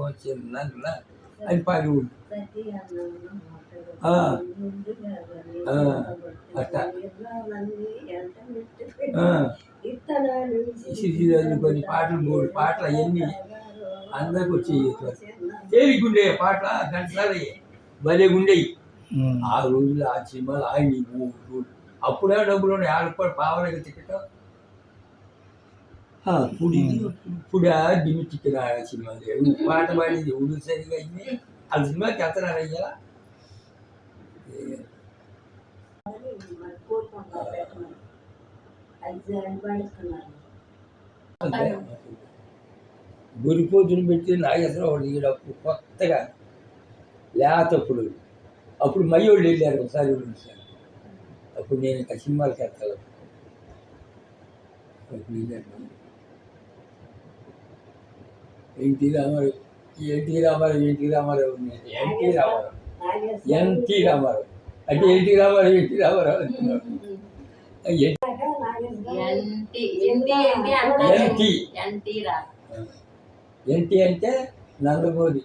వచ్చిందన్న అని పాడేవాడు. అట్లా కొన్ని పాటలు 3 పాటలు అవన్నీ అందరికి వచ్చేవి. తేలిగుండే పాటల గంటలు భలేగుండేవి ఆ రోజులు. ఆ సినిమాలు ఆయన అప్పుడే డబ్బులు ఉన్నాయి. వాళ్ళకి కూడా పావలకి టికెట్ ఇప్పుడు దిమ్మి టికెట్ సినిమా పాట పాడేది ఊరు సరిగా అయింది. ఆ సినిమాకి వెళ్తున్నారు అయ్యా. గురిపోతులు పెట్టి నాగేశ్వరరావు దిగేటప్పుడు కొత్తగా లేతప్పుడు అప్పుడు మయ్యోళ్ళు వెళ్ళారు ఒకసారి సార్. అప్పుడు నేను ఇంకా సినిమాలకి వెళ్తాను. అప్పుడు వెళ్ళాను. ఎన్టీ రామారావు అంటే ఎన్టీ రామారావు అంటున్నాడు. ఎన్టీ అంటే నందమూరి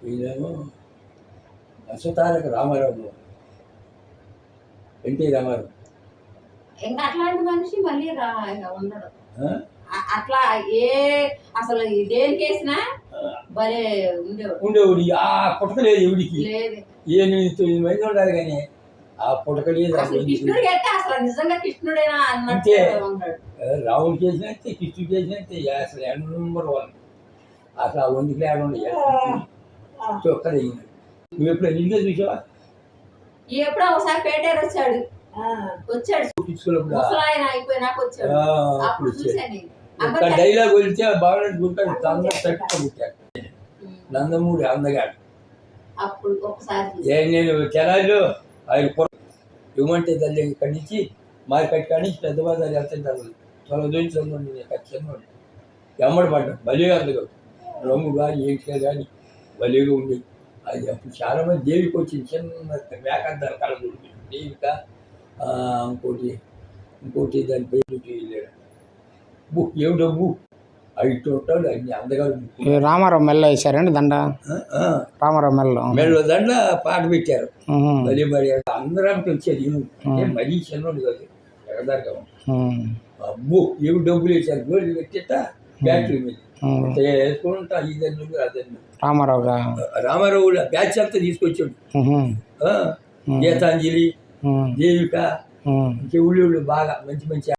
ఈయనేమో అశ్వతారక రామారావు, ఎన్టీ రామారావు. ఇంకా అట్లాంటి మనిషి మళ్ళీ ఉండడు. అట్లా అసలు దేనికి వేసినా భలే ఉండేవాడు. ఆ పుట్టక లేదు ఎవడికి. 8-9 మంది ఉండాలి కానీ ఆ పుట్టక లేదు. కృష్ణుడికి అయితే అసలు నిజంగా కృష్ణుడేనా అంతే. రాముడు చేసినట్టే కృష్ణుడు చేసినట్టే అసలు నెంబర్ 1. అసలు ఆ 1 కిలో ఉండే చొక్కది. నువ్వు ఎప్పుడు నిన్నే చూసావా? ఎప్పుడో ఒకసారి పేటేరు వచ్చాడు డైలాగ్ వెళ్తే బాగుంటాడు. తట్టుకుంటాడు నందమూరి అందగాడు. నేను తెనాలిలో ఆయన ఇవ్వమంటే తల్లి ఇక్కడి నుంచి మార్కెట్ కాడి నుంచి పెద్ద బజార్ వెళ్తుంటారు. చదువు ఖచ్చితంగా ఎమ్మడి పడ్డాడు. భలేగా అందగాడు. రంగు కానీ ఏంటి కానీ భలేగా ఉండేది. అది అప్పుడు చాలామంది దేవికి వచ్చింది. చిన్న వేకద్దాలు కలదు దేవిక. ఇంకోటి దాని పేరు వెళ్ళాడు. ఏమిటో అవి చూడాలి అన్ని అందగాడు. రామారావు మెల్ల వేశారండి దండ. రామారావు మెల్లో దండ పాట పెట్టారు. మళ్ళీ మరి అందరానికి వచ్చేది మరీ చిన్నోడు కాదు. ఎగదాకా అబ్బో ఏమి డబ్బులు వేసారు. గోల్డ్ పెట్టేట బ్యాటరీ మీద వేసుకుంటా. ఇదన్ను అదన్ను రామారావు బ్యాచ్ అంతా తీసుకొచ్చాడు. గీతాంజలి, దేవిక, ఇంకే ఊళ్ళు బాగా మంచి